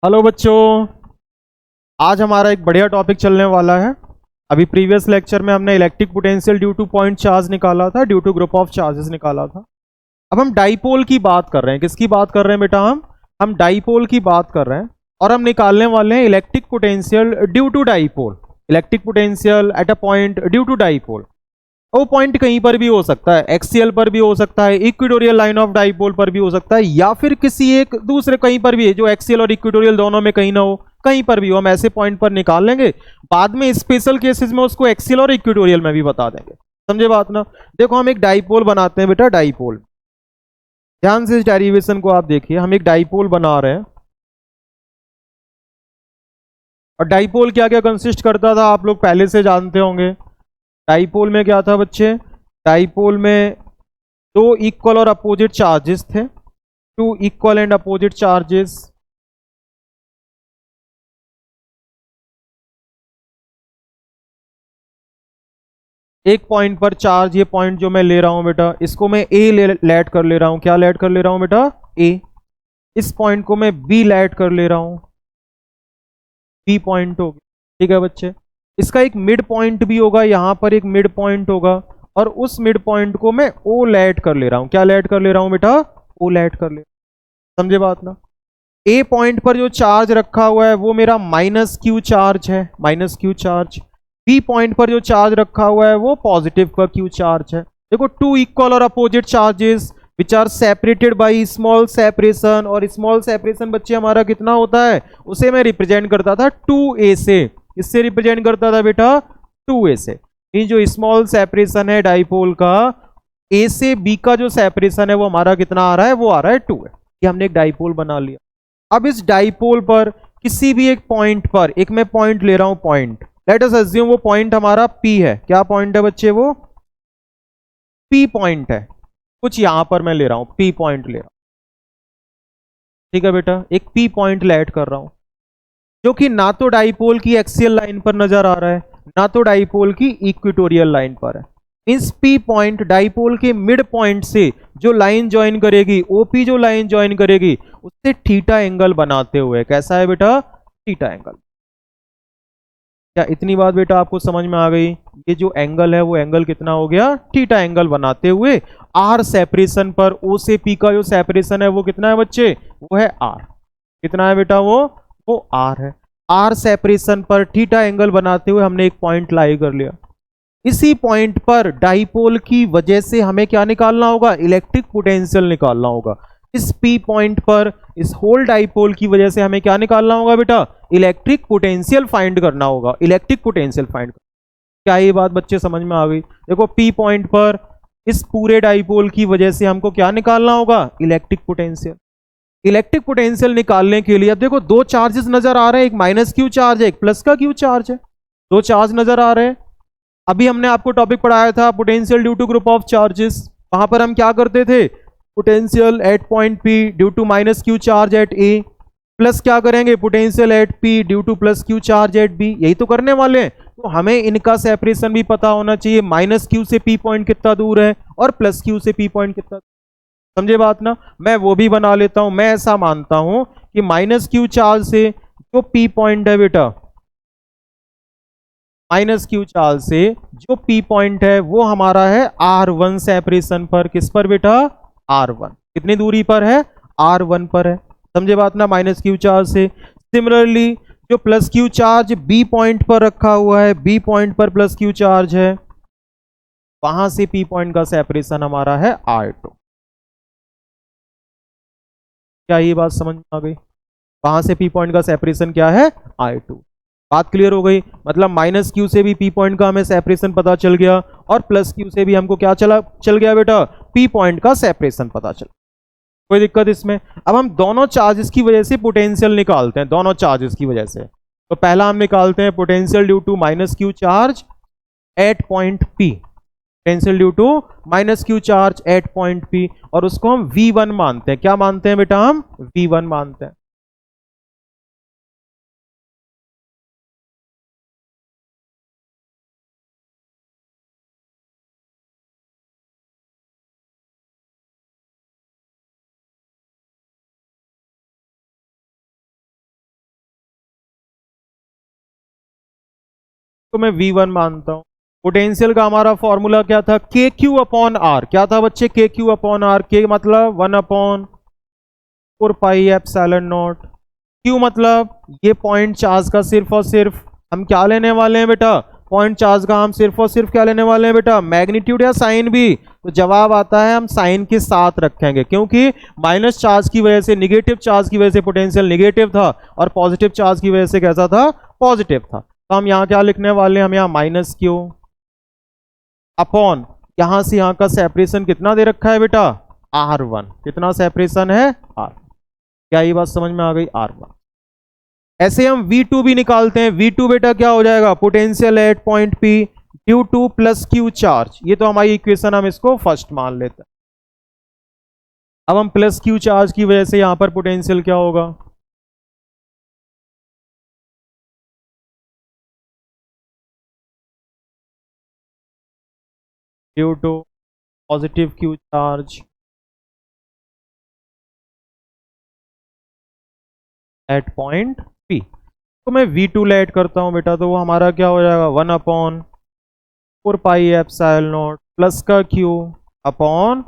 Hello बच्चों। आज हमारा एक बढ़िया टॉपिक चलने वाला है। अभी प्रीवियस लेक्चर में हमने electric potential due to point charge निकाला था, due to group of charges निकाला था। अब हम डाइपोल की बात कर रहे हैं। किसकी बात कर रहे हैं बेटा? हम डाइपोल की बात कर रहे हैं और हम निकालने वाले हैं electric potential due to dipole. Electric potential at a point due to dipole. वो पॉइंट कहीं पर भी हो सकता है, एक्सियल पर भी हो सकता है, इक्वेटोरियल लाइन ऑफ डाइपोल पर भी हो सकता है, या फिर किसी एक दूसरे कहीं पर भी है जो एक्सियल और इक्वेटोरियल दोनों में कहीं ना हो, कहीं पर भी हो। हम ऐसे पॉइंट पर निकाल लेंगे, बाद में स्पेशल केसेस में उसको एक्सियल और इक्वेटोरियल में भी बता देंगे। समझे बात ना? देखो, हम एक डाइपोल बनाते हैं बेटा, डाइपोल। ध्यान से इस डेरिवेशन को आप देखिए। हम एक डाइपोल बना रहे हैं और डाइपोल क्या क्या कंसिस्ट करता था आप लोग पहले से जानते होंगे। डाइपोल में क्या था बच्चे? डाइपोल में दो इक्वल और अपोजिट चार्जेस थे, two equal and opposite charges. एक पॉइंट पर चार्ज, ये पॉइंट जो मैं ले रहा हूं बेटा, इसको मैं ए लैट कर ले रहा हूं। क्या लैट कर ले रहा हूं बेटा? ए। इस पॉइंट को मैं बी लैट कर ले रहा हूं, बी पॉइंट हो गया। ठीक है बच्चे, इसका एक मिड पॉइंट भी होगा, यहां पर एक मिड पॉइंट होगा, और उस मिड पॉइंट को मैं ओ लैट कर ले रहा हूं। क्या लैट कर ले रहा हूं बेटा? ओ लैट कर ले। समझे बात ना? ए पॉइंट पर जो चार्ज रखा हुआ है वो मेरा माइनस क्यू चार्ज है, minus Q charge. B point पर जो चार्ज रखा हुआ है वो पॉजिटिव का क्यू चार्ज है। देखो, टू इक्वल और opposite charges which are separated by small separation. और स्मॉल सेपरेशन बच्चे हमारा कितना होता है? उसे मैं रिप्रेजेंट करता था 2a से। इससे रिप्रेजेंट करता था बेटा 2a से। ये जो स्मॉल सेपरेशन है डाइपोल का, ए से बी का जो सेपरेशन है वो हमारा कितना आ रहा है? वो आ रहा है 2 है। ये हमने एक डाइपोल बना लिया। अब इस डाइपोल पर किसी भी एक पॉइंट पर, एक मैं पॉइंट ले रहा हूं, पॉइंट लेट अस अज्यूम वो पॉइंट हमारा P है। क्या पॉइंट है बच्चे? वो P पॉइंट है। कुछ यहां पर मैं ले रहा हूं, P पॉइंट ले रहा हूं। ठीक है बेटा, एक P पॉइंट ऐड कर रहा हूं जो कि ना तो डाइपोल की एक्सियल लाइन पर नजर आ रहा है, ना तो डाइपोल की इक्वेटोरियल लाइन पर है। इस P पॉइंट डाइपोल के मिड पॉइंट से जो लाइन ज्वाइन करेगी, OP जो लाइन ज्वाइन करेगी, उससे थीटा एंगल बनाते हुए, कैसा है बेटा? Theta angle. क्या इतनी बात बेटा आपको समझ में आ गई? ये जो एंगल है वो एंगल कितना हो गया? थीटा एंगल बनाते हुए आर सेपरेशन पर, ओ से पी का जो सेपरेशन है वो कितना है बच्चे? वो है आर। कितना है बेटा? वो आर है। आर सेपरेशन पर थीटा एंगल बनाते हुए हमने एक पॉइंट लाई कर लिया। इसी पॉइंट पर डाइपोल की वजह से हमें क्या निकालना होगा? इलेक्ट्रिक पोटेंशियल निकालना होगा। इस P पॉइंट पर इस होल डाइपोल की वजह से हमें क्या निकालना होगा बेटा? इलेक्ट्रिक पोटेंशियल फाइंड करना होगा। Electric potential find. क्या ये बात बच्चे समझ में आ गई? देखो, P पॉइंट पर इस पूरे डाइपोल की वजह से हमको क्या निकालना होगा? Electric potential. इलेक्ट्रिक पोटेंशियल निकालने के लिए अब देखो, दो चार्जेस नजर आ रहे हैं, एक माइनस क्यू चार्ज है, एक प्लस का क्यू चार्ज है। दो चार्ज नजर आ रहे हैं। अभी हमने आपको टॉपिक पढ़ाया था potential due to group of charges. वहां पर हम क्या करते थे? Potential at point P due to minus Q charge at A, plus क्या करेंगे? Potential at P due to plus Q charge at B. यही तो करने वाले हैं। तो हमें इनका सेपरेशन भी पता होना चाहिए, माइनस क्यू से पी पॉइंट कितना दूर है और प्लस क्यू से पी पॉइंट कितना। समझे बात ना? मैं वो भी बना लेता हूं। मैं ऐसा मानता हूं कि माइनस क्यू चार्ज से जो पी पॉइंट है बेटा, माइनस क्यू चार्ज से जो P पॉइंट है वो हमारा है R1 सेपरेशन पर। किस पर बेटा? R1। कितनी दूरी पर है? R1 पर है। समझे बात ना? माइनस क्यू चार्ज से। सिमिलरली जो plus Q charge B point पर रखा हुआ है, B पॉइंट पर प्लस क्यू चार्ज है, वहां से P पॉइंट का सेपरेशन हमारा है R2। क्या ये बात समझ में आ गई? वहां से P पॉइंट का सेपरेशन क्या है? R2। बात क्लियर हो गई? मतलब माइनस क्यू से भी P पॉइंट का हमें सेपरेशन पता चल गया, और प्लस क्यू से भी हमको क्या चल गया बेटा? P पॉइंट का सेपरेशन पता चल। कोई दिक्कत इसमें? अब हम दोनों चार्जेस की वजह से पोटेंशियल निकालते हैं, दोनों चार्जेस की वजह से। तो पहला हम निकालते हैं potential due to minus Q charge at point P। Potential due to minus Q charge at point P, और उसको हम V1 मानते हैं। क्या मानते हैं बेटा? हम V1 मानते हैं। तो मैं V1 मानता हूं। पोटेंशियल का हमारा फॉर्मूला क्या था, के क्यू अपॉन आर। क्या था बच्चे, के क्यू अपॉन आर। के मतलब 1/4 पाई एप्सिलॉन नॉट। क्यू मतलब ये पॉइंट चार्ज का सिर्फ और सिर्फ हम क्या लेने वाले हैं बेटा, पॉइंट चार्ज का हम सिर्फ और सिर्फ क्या लेने वाले हैं बेटा, मैग्नीट्यूड या साइन भी। तो जवाब आता है हम साइन के साथ रखेंगे, क्योंकि माइनस चार्ज की वजह से, निगेटिव चार्ज की वजह से पोटेंशियल निगेटिव था और पॉजिटिव चार्ज की वजह से कैसा था, पॉजिटिव था। तो हम यहां क्या लिखने वाले हैं, हम यहां माइनस क्यू अपॉन, यहां से यहां का सेपरेशन कितना दे रखा है बेटा, R1। कितना सेपरेशन है, R। क्या ये बात समझ में आ गई, R1। ऐसे हम V2 भी निकालते हैं। V2 बेटा क्या हो जाएगा, potential at point P due to plus Q charge. ये तो हमारी इक्वेशन, हम इसको फर्स्ट मान लेते हैं। अब हम प्लस क्यू चार्ज की वजह से यहां पर पोटेंशियल क्या होगा, due to positive Q charge at point P। तो मैं V2 ऐड करता हूं बेटा, तो वो हमारा क्या हो जाएगा, 1/4 पाई एप्सिलॉन नॉट प्लस का Q अपॉन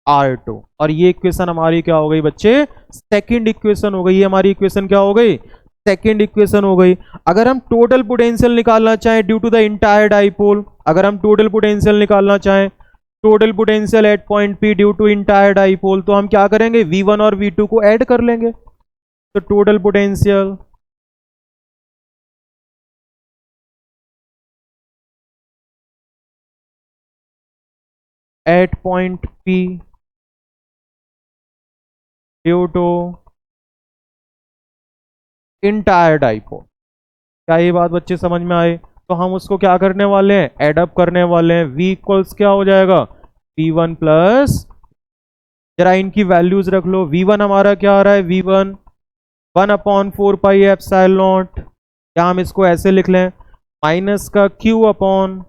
R2। और ये इक्वेशन हमारी क्या हो गई बच्चे, सेकंड इक्वेशन हो गई। ये हमारी इक्वेशन क्या हो गई, सेकंड इक्वेशन हो गई। अगर हम टोटल पोटेंशियल निकालना चाहें due to the entire dipole, अगर हम टोटल पोटेंशियल निकालना चाहें, total potential at point P due to entire dipole, तो हम क्या करेंगे, V1 और V2 को ऐड कर लेंगे। तो total potential at point P due to entire dipole. क्या ये बात बच्चे समझ में आए। तो हम उसको क्या करने वाले हैं, एड अप करने वाले हैं। V इक्वल्स क्या हो जाएगा, V1 प्लस, जरा इनकी वैल्यूज रख लो। V1 हमारा क्या आ रहा है, V1 1/4 पाई एप्सिलॉन नॉट, या हम इसको ऐसे लिख लें, माइनस का Q upon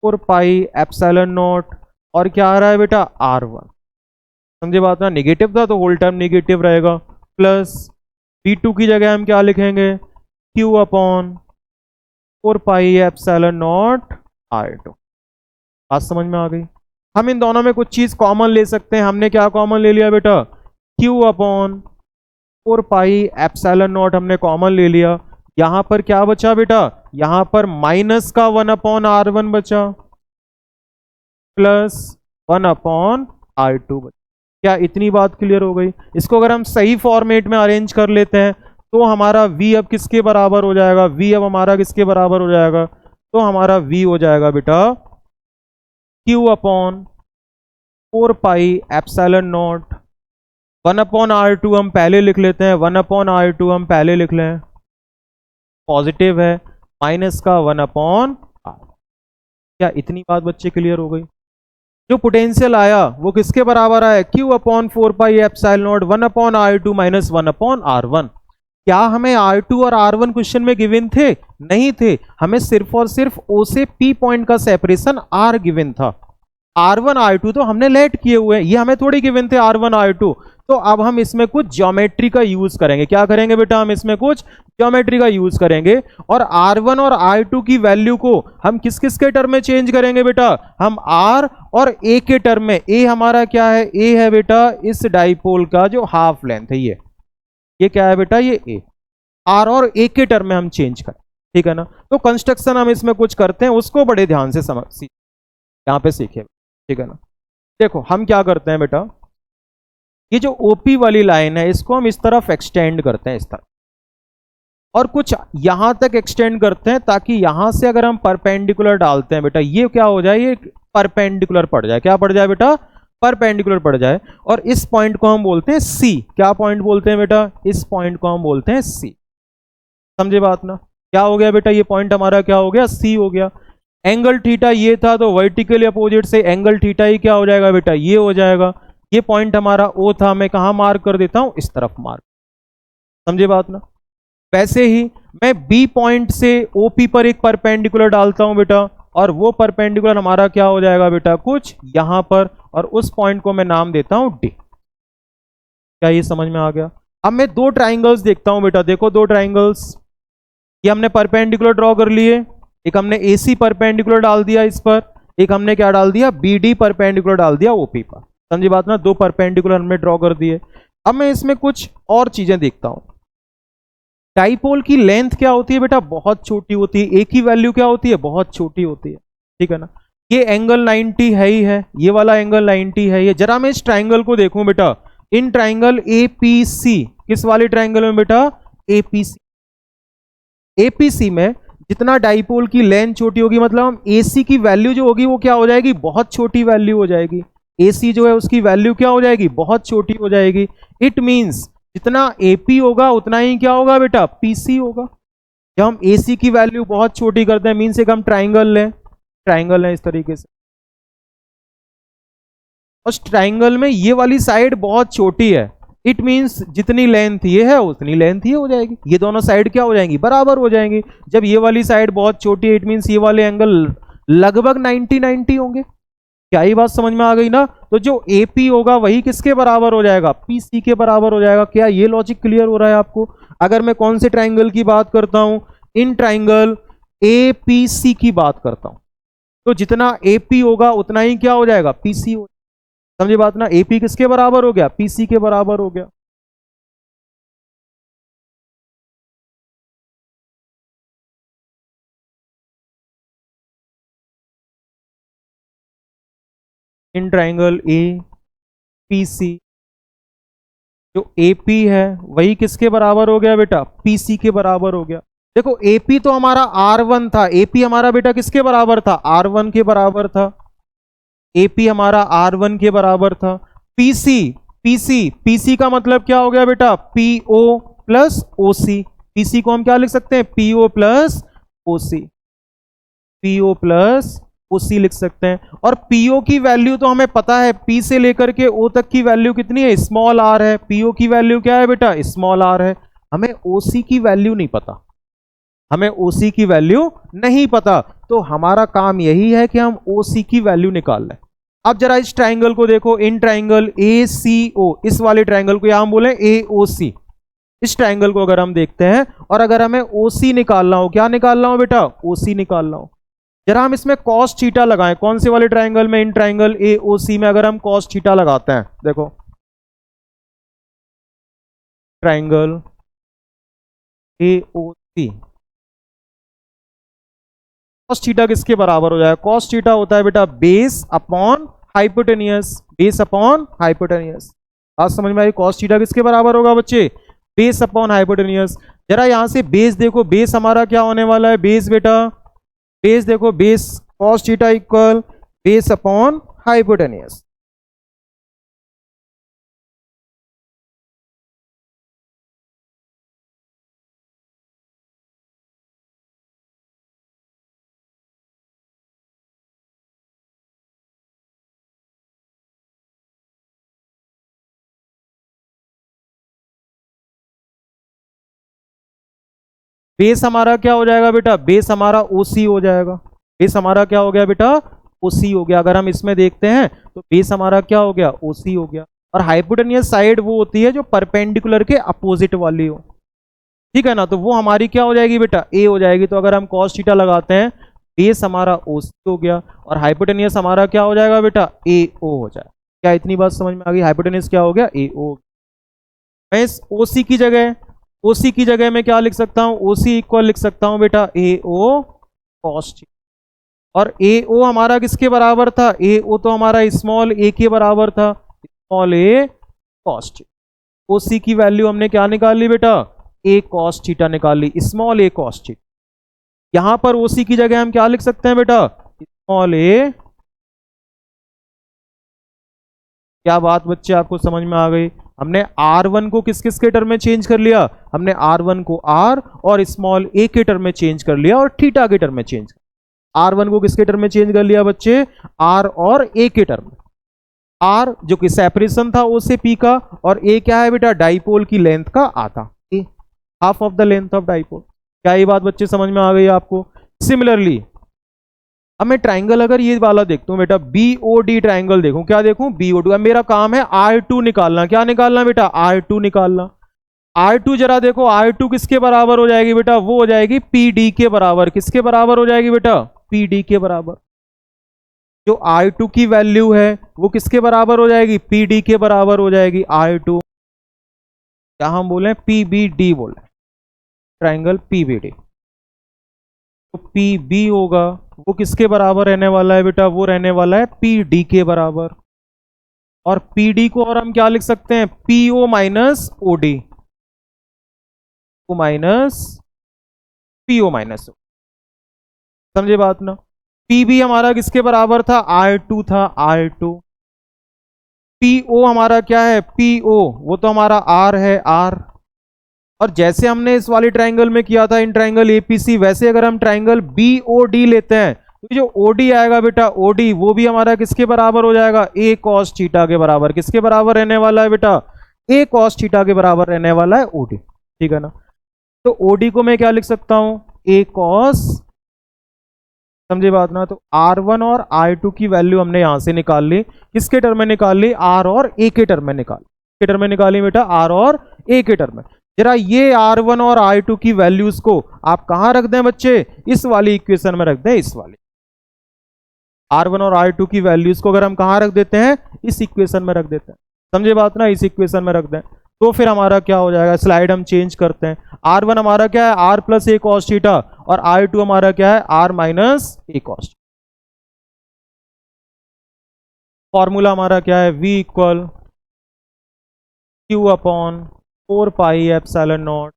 4 pi epsilon not, और क्या आ रहा है बेटा, R1। समझे बात ना, निगेटिव था तो होल टर्म निगेटिव रहेगा, प्लस V2 की जगह हम क्या लिखेंगे, Q upon 4 pi epsilon not R2। बात समझ में आ गई। हम इन दोनों में कुछ चीज कॉमन ले सकते हैं। हमने क्या कॉमन ले लिया बेटा, Q upon 4 pi epsilon not हमने कॉमन ले लिया। यहां पर क्या बचा बेटा, यहां पर माइनस का 1/R1 बचा, प्लस 1/R2 बचा। क्या इतनी बात क्लियर हो गई। इसको अगर हम सही फॉर्मेट में अरेंज कर लेते हैं तो हमारा V अब किसके बराबर हो जाएगा, V अब हमारा किसके बराबर हो जाएगा, तो हमारा V हो जाएगा बेटा Q upon 4 pi epsilon not, 1/R2 हम पहले लिख लेते हैं, 1/R2 हम पहले लिख लें, पॉजिटिव है, माइनस का 1/R। क्या इतनी बात बच्चे क्लियर हो गई। जो पोटेंशियल आया वो किसके बराबर आया, Q upon 4 pi epsilon not 1/R2 minus 1/R1। क्या हमें R2 और R1 क्वेश्चन में गिवन थे, नहीं थे। हमें सिर्फ और सिर्फ O से P पॉइंट का सेपरेशन R गिवन था। R1 R2 तो हमने लेट किए हुए हैं, ये हमें थोड़ी गिवन थे R1 R2। तो अब हम इसमें कुछ ज्योमेट्री का यूज करेंगे। क्या करेंगे बेटा, हम इसमें कुछ ज्योमेट्री का यूज करेंगे, और R1 और R2 की वैल्यू को हम किस किस के टर्म में चेंज करेंगे बेटा, हम R और A के टर्म में। A हमारा क्या है, A है बेटा इस डाइपोल का जो हाफ लेंथ है, ये क्या है बेटा, ये A। R और A के टर्म में हम चेंज करें, ठीक है ना। तो कंस्ट्रक्शन हम इसमें कुछ करते हैं, उसको बड़े ध्यान से समझ यहां पे सीखे, ठीक है ना। देखो हम क्या करते हैं बेटा, ये जो ओपी वाली लाइन है इसको हम इस तरफ एक्सटेंड करते हैं, इस तरफ, और कुछ यहां तक एक्सटेंड करते हैं, ताकि यहां से अगर हम परपेंडिकुलर डालते हैं बेटा, ये क्या हो जाए, ये परपेंडिकुलर पड़ जाए। क्या पड़ जाए बेटा, परपेंडिकुलर पड़ जाए। और इस पॉइंट को हम बोलते हैं सी। क्या पॉइंट बोलते हैं बेटा, इस पॉइंट को हम बोलते हैं सी। समझे बात ना। क्या हो गया बेटा, ये पॉइंट हमारा क्या हो गया, सी हो गया। एंगल थीटा ये था, तो वर्टिकली अपोजिट से एंगल थीटा ही क्या हो जाएगा बेटा, ये हो जाएगा। ये पॉइंट हमारा ओ था, मैं कहां मार्क कर देता हूं, इस तरफ मार्क। समझे बात ना। वैसे ही मैं बी पॉइंट से ओपी पर एक परपेंडिकुलर डालता हूं बेटा, और वो परपेंडिकुलर हमारा क्या हो जाएगा बेटा, कुछ यहां पर, और उस पॉइंट को मैं नाम देता हूं डी। क्या ये समझ में आ गया। अब मैं दो ट्राइंगल्स देखता हूं बेटा, देखो दो ट्राइंगल्स, ये हमने परपेंडिकुलर ड्रॉ कर लिए, एक हमने AC परपेंडिकुलर डाल दिया इस पर, एक हमने क्या डाल दिया, BD परपेंडिकुलर डाल दिया OP पर। समझी बात ना, दो परपेंडिकुलर हमने ड्रॉ कर दिए। अब मैं इसमें कुछ और चीजें देखता हूं। डाइपोल की लेंथ क्या होती है बेटा, बहुत छोटी होती है। एक ही वैल्यू क्या होती है, बहुत छोटी होती है, ठीक है ना। ये एंगल 90 है ही है, ये वाला एंगल 90 है। ये जरा मैं इस ट्राइंगल को देखूं बेटा, इन ट्राइंगल APC, किस वाले ट्राइंगल में बेटा, APC। APC में जितना डाइपोल की लेंथ छोटी होगी, मतलब हम AC की वैल्यू जो होगी वो क्या हो जाएगी, बहुत छोटी वैल्यू हो जाएगी। AC जो है उसकी वैल्यू क्या हो जाएगी, बहुत छोटी हो जाएगी। इट मींस जितना AP होगा उतना ही क्या होगा बेटा, PC होगा। जब हम AC की वैल्यू बहुत छोटी करते हैं, मींस एक हम ट्राइंगल लें, ट्राइंगल है इस तरीके से, उस ट्राइंगल में ये वाली साइड बहुत छोटी है, इट मींस जितनी लेंथ ये है उतनी लेंथ ये हो जाएगी। ये दोनों साइड क्या हो जाएंगी, बराबर हो जाएंगी। जब ये वाली साइड बहुत छोटी है, इट मींस ये वाले एंगल लगभग 90-90 होंगे। क्या ये बात समझ में आ गई ना। तो जो AP होगा वही किसके बराबर हो जाएगा, PC के बराबर हो जाएगा। क्या ये लॉजिक क्लियर हो रहा है आपको। अगर मैं कौन से ट्राइंगल की बात करता हूं, इन ट्राइंगल APC की बात करता हूं, तो जितना AP होगा उतना ही क्या हो जाएगा, PC हो। समझे बात ना, AP किसके बराबर हो गया, PC के बराबर हो गया। इन ट्राइंगल APC जो AP है वही किसके बराबर हो गया बेटा, PC के बराबर हो गया। देखो AP तो हमारा R1 था, AP हमारा बेटा किसके बराबर था, R1 के बराबर था। AP हमारा R1 के बराबर था। PC का मतलब क्या हो गया बेटा, PO प्लस OC। PC को हम क्या लिख सकते हैं, PO plus OC, PO plus OC लिख सकते हैं। और PO की वैल्यू तो हमें पता है, P से लेकर के O तक की वैल्यू कितनी है, स्मॉल r है। PO की वैल्यू क्या है बेटा, स्मॉल r है। हमें OC की वैल्यू नहीं पता, हमें OC की वैल्यू नहीं पता, तो हमारा काम यही है कि हम OC की वैल्यू निकाल लें। अब जरा इस ट्राइंगल को देखो, इन ट्राइंगल ACO, इस वाले ट्राइंगल को यहां हम बोले AOC। इस ट्राइंगल को अगर हम देखते हैं और अगर हमें OC निकालना हो, क्या निकालना हो बेटा, OC निकालना हो, जरा हम इसमें cos थीटा लगाएं। कौन से वाले ट्राइंगल में, इन ट्राइंगल AOC में अगर हम cos थीटा लगाते हैं, देखो ट्राइंगल AOC, cos थीटा किसके बराबर हो जाएगा, cos थीटा होता है बेटा base upon hypotenuse, base upon hypotenuse. आज समझ में आई, cos थीटा किसके बराबर होगा बच्चे, बेस अपॉन हाइपोटेनियस। जरा यहां से बेस देखो, बेस हमारा क्या होने वाला है, बेस बेटा, बेस देखो, base cos theta equal base upon hypotenuse. Base हमारा क्या हो जाएगा बेटा, बेस हमारा OC हो जाएगा। बेस हमारा क्या हो गया बेटा, OC हो गया। अगर हम इसमें देखते हैं तो बेस हमारा क्या हो गया, OC हो गया। और हाइपोटेनियस साइड वो होती है जो परपेंडिकुलर के अपोजिट वाली हो, ठीक है ना, तो वो हमारी क्या हो जाएगी बेटा, A हो जाएगी। तो अगर हम cos थीटा लगाते हैं, बेस हमारा OC हो गया और हाइपोटेनियस हमारा क्या हो जाएगा बेटा, AO हो जाएगा। क्या इतनी बात समझ में आ गई, हाइपोटेनियस क्या हो गया, AO। मैं इस OC की जगह में क्या लिख सकता हूं, OC इक्वल लिख सकता हूं बेटा AO cos थीटा। और AO हमारा किसके बराबर था, AO तो हमारा स्मॉल a के बराबर था, small a cos theta. OC की वैल्यू हमने क्या निकाल ली बेटा, A cos थीटा निकाल ली, स्मॉल a cos थीटा। यहां पर OC की जगह हम क्या लिख सकते हैं बेटा, स्मॉल a। क्या बात बच्चे आपको समझ में आ गई। हमने R1 को किस किस के टर्म में चेंज कर लिया, हमने R1 को R और स्मॉल a के टर्म में चेंज कर लिया और थीटा के टर्म में चेंज। R1 को किसके टर्म में चेंज कर लिया बच्चे, R और A के टर्म में। R जो कि सेपरेशन था O से P का, और A क्या है बेटा, डाइपोल की लेंथ का आधा, half of the length of dipole. क्या ये बात बच्चे समझ में आ गई आपको। सिमिलरली अब मैं ट्राइंगल अगर ये वाला देखता हूं बेटा, BOD ट्राइंगल देखूं, क्या देखूं, BOD। अब मेरा काम है R2 निकालना, क्या निकालना बेटा, R2 निकालना। R2 जरा देखो, R2 किसके बराबर हो जाएगी बेटा, वो हो जाएगी PD के बराबर। किसके बराबर हो जाएगी बेटा, PD के बराबर। जो R2 की वैल्यू है वो किसके बराबर हो जाएगी, PD के बराबर हो जाएगी R2। क्या हम बोले, PBD बोले, ट्राइंगल PBD। तो PB होगा वो किसके बराबर रहने वाला है बेटा, वो रहने वाला है PD के बराबर। और PD को और हम क्या लिख सकते हैं, PO minus OD, minus PO minus, समझे बात ना। PB हमारा किसके बराबर था, R2 था, R2। PO हमारा क्या है, PO वो तो हमारा R है, R। और जैसे हमने इस वाली ट्राइंगल में किया था इन ट्राइंगल APC, वैसे अगर हम ट्राइंगल BOD लेते हैं तो जो OD आएगा बेटा, OD वो भी हमारा किसके बराबर हो जाएगा, A cos थीटा के बराबर। किसके बराबर रहने वाला है बेटा, A cos थीटा के बराबर रहने वाला है OD, ठीक है ना। तो OD को मैं क्या लिख सकता हूं, A cos, समझे बात ना। तो R1 और R2 की वैल्यू हमने यहां से निकाल ली, किसके टर्म में निकाल ली, R और A के टर्म में निकाल, के टर्म में निकाली बेटा, R और A के टर्म में। जरा ये R1 और R2 की वैल्यूज को आप कहां रख दें बच्चे, इस वाली इक्वेशन में रख दें, इस वाली R1 और R2 की वैल्यूज को अगर हम कहां रख देते हैं, इस इक्वेशन में रख देते हैं, समझे बात ना, इस इक्वेशन में रख दें। तो फिर हमारा क्या हो जाएगा, स्लाइड हम चेंज करते हैं। R1 हमारा क्या है, R plus A cos theta, और R2 हमारा क्या है, R minus A cos। Formula हमारा क्या है, V equal Q upon 4 pi epsilon not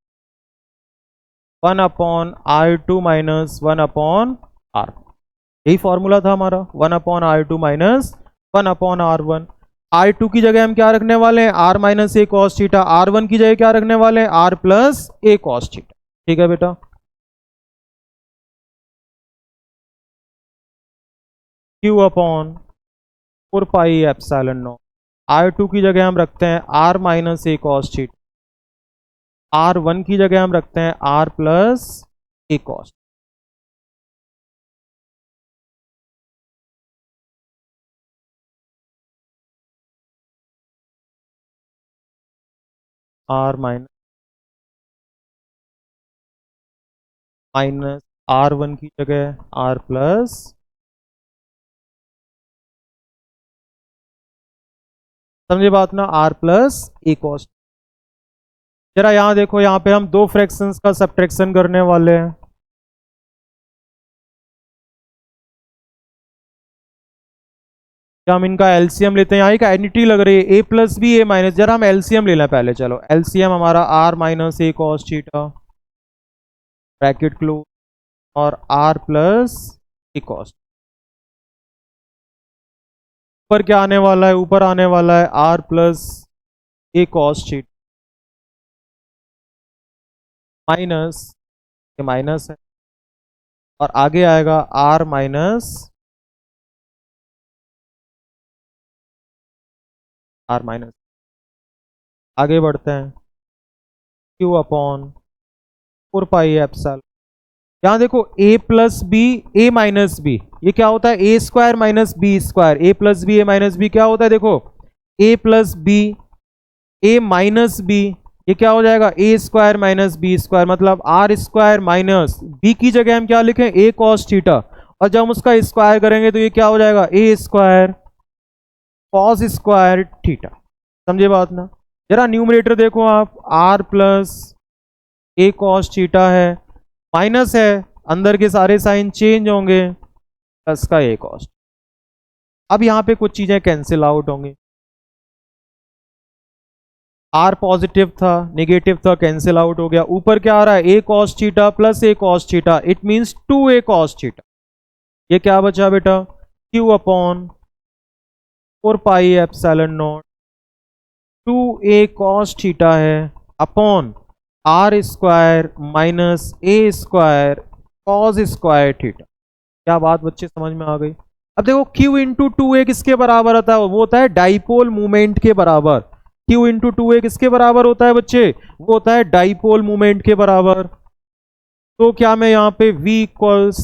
1 upon R2 minus 1 upon R। यही फॉर्मूला था हमारा, 1 upon R2 minus 1 upon R1। R2 की जगह हम क्या रखने वाले हैं, R minus A cos theta. R1 की जगह क्या रखने वाले हैं, R plus A cos theta, ठीक है बेटा। Q upon 4 pi epsilon not, R2 की जगह हम रखते हैं R minus A cos theta, R1 की जगह हम रखते हैं R plus A cos। R minus R1 की जगह R प्लस, समझे बात ना, R प्लस A cos। जरा यहां देखो, यहां पे हम दो फ्रैक्शंस का सब्ट्रैक्शन करने वाले हैं। हम इनका एलसीएम लेते हैं, यहाँ एक आइडेंटिटी लग रही है, A plus B A minus. जरा हम एलसीएम ले लें पहले, चलो एलसीएम हमारा R minus A cos theta, bracket close, और R प्लस A cos। ऊपर क्या आने वाला है, ऊपर आने वाला है R plus A cos theta minus, ये माइनस है, और आगे आएगा R माइनस R माइनस। आगे बढ़ते हैं, Q अपॉन 4 पाई एप्सिलॉन। यहां देखो A plus B A minus B, ये क्या होता है, A square minus B square. A plus B A minus B क्या होता है, देखो A plus B A minus B, ये क्या हो जाएगा, A square minus B square, मतलब R स्क्वायर माइनस B की जगह हम क्या लिखें, A cos थीटा, और जब हम उसका स्क्वायर करेंगे तो ये क्या हो जाएगा, A square cos square theta, समझे बात ना। जरा न्यूमरेटर देखो आप, R plus A cos theta है, माइनस है, अंदर के सारे साइन चेंज होंगे, प्लस का A cos। अब यहां पे कुछ चीजें कैंसिल आउट होंगी, R पॉजिटिव था, नेगेटिव था, कैंसिल आउट हो गया। ऊपर क्या आ रहा है, A cos theta plus A cos theta, it means 2A cos theta. ये क्या बचा बेटा, Q upon 4 pi epsilon not 2A cos theta है, upon R square minus A square cos square theta. क्या बात बच्चे समझ में आ गई। अब देखो Q इंटू 2A किसके बराबर होता है, वो होता है डाइपोल मूवमेंट के बराबर। Q इंटू 2A किसके बराबर होता है बच्चे, वो होता है डाइपोल मूवमेंट के बराबर। तो क्या मैं यहाँ पे V इक्वल्स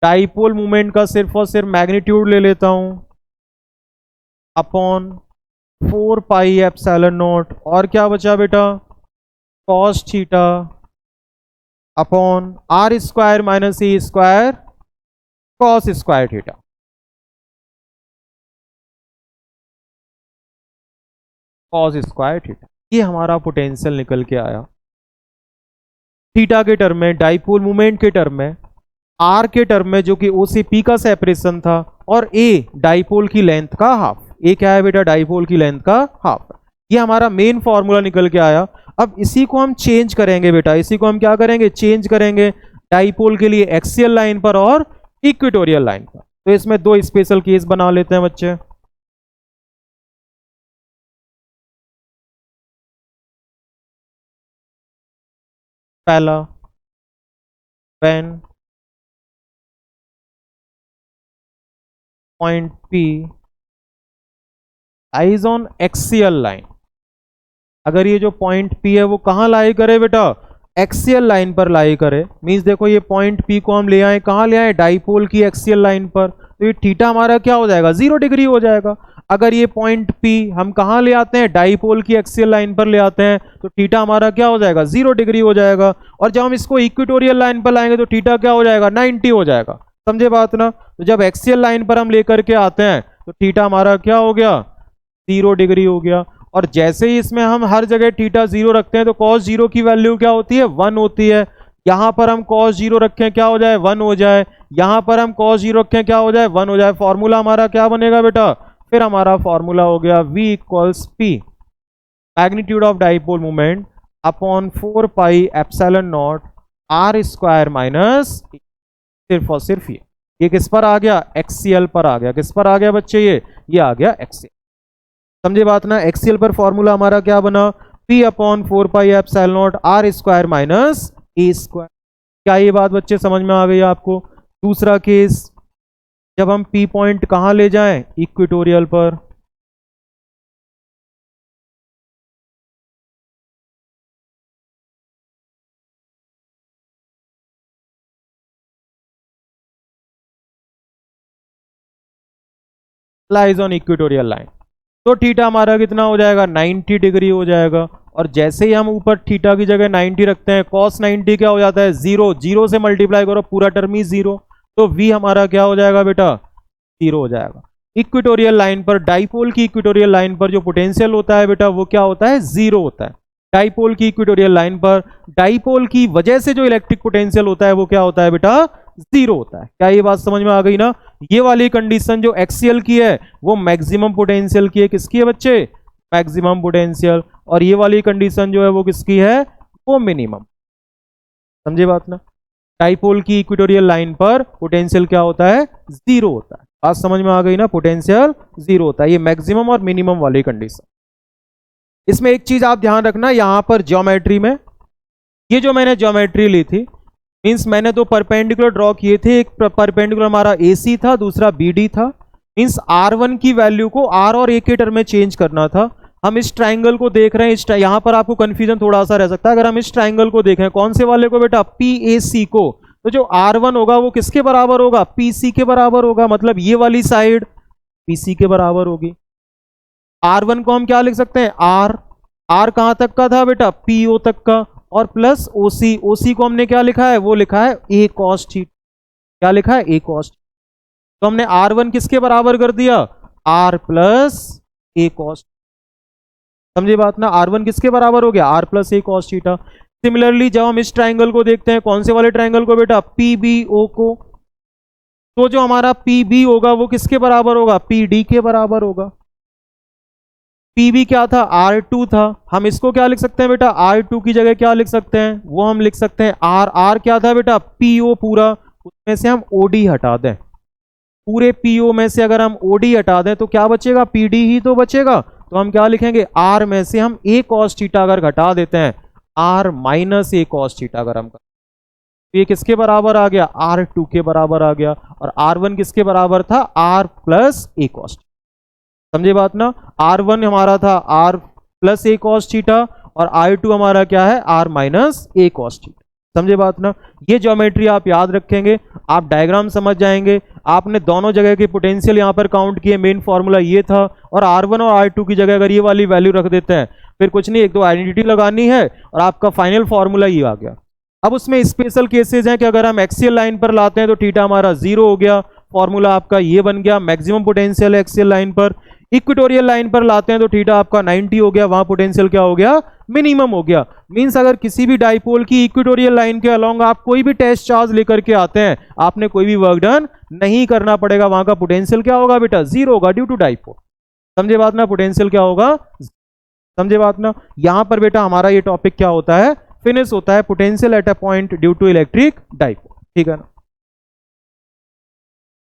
डाइपोल मूवमेंट का सिर्फ और सिर्फ मैग्नीट्यूड ले लेता हूं, अपॉन 4 पाई एप्सिलॉन नॉट, और क्या बचा बेटा cos theta upon R square minus A square cos square theta. Cos square theta, ये हमारा पोटेंशियल निकल के आया। थीटा के टर्म में, डाइपोल मोमेंट के टर्म में, आर के टर्म में जो कि ओ से पी का सेपरेशन था, और ए डाइपोल की लेंथ का हाफ। ए क्या है बेटा? डाइपोल की लेंथ का हाफ। ये हमारा मेन फॉर्मूला निकल के आया। अब इसी को हम चेंज करेंगे बेटा, इसी को हम क्या करेंगे? चेंज करेंगे डाइपोल के लिए एक्सियल लाइन पर और इक्वेटोरियल लाइन पर। तो इसमें दो स्पेशल केस बना लेते हैं बच्चे। पहला, when point P lies on axial line. अगर ये जो पॉइंट P है वो कहां लाई करे बेटा? एक्सियल लाइन पर लाई करे। मींस देखो ये पॉइंट P को हम ले आए, कहां ले आए? डाइपोल की एक्सियल लाइन पर। तो ये थीटा हमारा क्या हो जाएगा? 0 डिग्री हो जाएगा। अगर ये पॉइंट P हम कहां ले आते हैं? डाइपोल की एक्सियल लाइन पर ले आते हैं, तो थीटा हमारा क्या हो जाएगा? 0 डिग्री हो जाएगा। और जब हम इसको इक्वेटोरियल लाइन पर लाएंगे तो थीटा क्या हो जाएगा? 90 हो जाएगा। समझे बात ना? तो जब एक्सियल लाइन पर हम लेकर के आते हैं तो थीटा हमारा क्या हो गया? 0 डिग्री हो गया। और जैसे ही इसमें हम हर जगह थीटा 0 रखते हैं तो cos 0 की वैल्यू क्या होती है? 1 होती है। यहां पर हम cos 0 रखें, क्या हो जाए? 1 हो जाए। यहां पर हम cos 0 रखें, क्या हो जाए? 1 हो जाए। फॉर्मूला हमारा क्या बनेगा बेटा? फिर हमारा फॉर्मूला हो गया V equals P magnitude of dipole moment upon 4 pi epsilon naught R square minus, सिर्फ और सिर्फ ये किस पर आ गया? एक्सियल पर आ गया। किस पर आ गया बच्चे? ये आ गया एक्सियल। समझे बात ना? एक्सियल पर फॉर्मूला हमारा क्या बना? P upon 4 pi epsilon naught R square minus A square. क्या ये बात बच्चे समझ में आ गई आपको? दूसरा केस, जब हम P पॉइंट कहां ले जाएं? इक्वेटोरियल पर। Lies on equatorial line. तो थीटा हमारा कितना हो जाएगा? 90 डिग्री हो जाएगा। और जैसे ही हम ऊपर थीटा की जगह 90 रखते हैं, cos 90 क्या हो जाता है? 0। 0 से मल्टीप्लाई करो, पूरा टर्म ही 0। तो V हमारा क्या हो जाएगा बेटा? 0 हो जाएगा। इक्वेटोरियल लाइन पर, डाइपोल की इक्वेटोरियल लाइन पर जो पोटेंशियल होता है बेटा वो क्या होता है? 0 होता है। डाइपोल की इक्वेटोरियल लाइन पर डाइपोल की वजह से जो इलेक्ट्रिक पोटेंशियल होता है वो क्या होता है बेटा? 0 होता है। क्या ये बात समझ में आ गई ना? ये वाली कंडीशन जो एक्सियल की है वो मैक्सिमम पोटेंशियल की है। किसकी है बच्चे? Maximum potential. और ये वाली कंडीशन जो है वो किसकी है? वो मिनिमम। समझे बात ना? डाइपोल की इक्वेटोरियल लाइन पर पोटेंशियल क्या होता है? 0 होता है। बात समझ में आ गई ना? पोटेंशियल 0 होता है। ये मैक्सिमम और मिनिमम वाली कंडीशन। इसमें एक चीज आप ध्यान रखना, यहां पर ज्योमेट्री में, ये जो मैंने ज्योमेट्री ली थी, मीन्स मैंने दो परपेंडिकुलर ड्रॉ किए थे। एक परपेंडिकुलर हमारा AC था, दूसरा BD था। मीन्स R1 की वैल्यू को R और A के टर्म में चेंज करना था। हम इस ट्राइंगल को देख रहे हैं, यहां पर आपको कंफ्यूजन थोड़ा सा रह सकता है। अगर हम इस ट्राइंगल को देखें, कौन से वाले को बेटा? PAC को। तो जो R1 होगा वो किसके बराबर होगा? PC के बराबर होगा। मतलब ये वाली साइड PC के बराबर होगी। R1 को हम क्या लिख सकते हैं? R कहां तक का था बेटा? PO तक का। और प्लस OC को हमने क्या लिखा है? वो लिखा है A cos थीटा। क्या लिखा है? A cos। तो हमने R1 किसके बराबर कर दिया? R plus A cos। समझे बात ना? R1 किसके बराबर हो गया? R plus A cos theta. Similarly जब हम इस ट्राइंगल को देखते हैं, कौन से वाले ट्राइंगल को बेटा? PBO को। तो जो हमारा PB होगा वो किसके बराबर होगा? PD के बराबर होगा। PB क्या था? R2 था। हम इसको क्या लिख सकते हैं बेटा? R2 की जगह क्या लिख सकते हैं? वो हम लिख सकते हैं R क्या था बेटा? PO पूरा। उसमें से हम OD हटा दें। पूरे PO में से अगर हम OD हटा दें तो क्या बचेगा? PD ही तो बचेगा। तो हम क्या लिखेंगे? R में से हम A cos थीटा अगर घटा देते हैं, R minus A cos theta अगर हम, तो ये किसके बराबर आ गया? R2 के बराबर आ गया। और R1 किसके बराबर था? R plus A cos। समझे बात ना? R1 हमारा था R plus A cos theta और R2 हमारा क्या है? R minus A cos theta. समझे बात ना? ये ज्योमेट्री आप याद रखेंगे, आप डायग्राम समझ जाएंगे। आपने दोनों जगह के पोटेंशियल यहां पर काउंट किए, मेन फॉर्मूला ये था। और R1 और R2 की जगह अगर ये वाली वैल्यू रख देते हैं फिर कुछ नहीं, एक दो आइडेंटिटी लगानी है और आपका फाइनल फॉर्मूला ही आ गया। अब उसमें स्पेशल केसेस हैं कि अगर हम एक्सियल लाइन पर लाते हैं तो थीटा हमारा 0 हो गया, फॉर्मूला आपका ये बन गया, मैक्सिमम पोटेंशियल एक्सियल लाइन पर। इक्वेटोरियल लाइन पर लाते हैं तो थीटा आपका 90 हो गया, वहां पोटेंशियल क्या हो गया, मिनिमम हो गया। मींस अगर किसी भी डाइपोल की इक्वेटोरियल लाइन के अलोंग आप कोई भी टेस्ट चार्ज लेकर के आते हैं, आपने कोई भी वर्क डन नहीं करना पड़ेगा, वहां का पोटेंशियल क्या होगा बेटा, 0 होगा ड्यू टू डाइपोल। समझे बात ना, पोटेंशियल क्या होगा, समझे बात ना। यहां पर बेटा हमारा ये टॉपिक क्या होता है, फिनिश होता है, potential at a point due to electric dipole, ठीक है ना।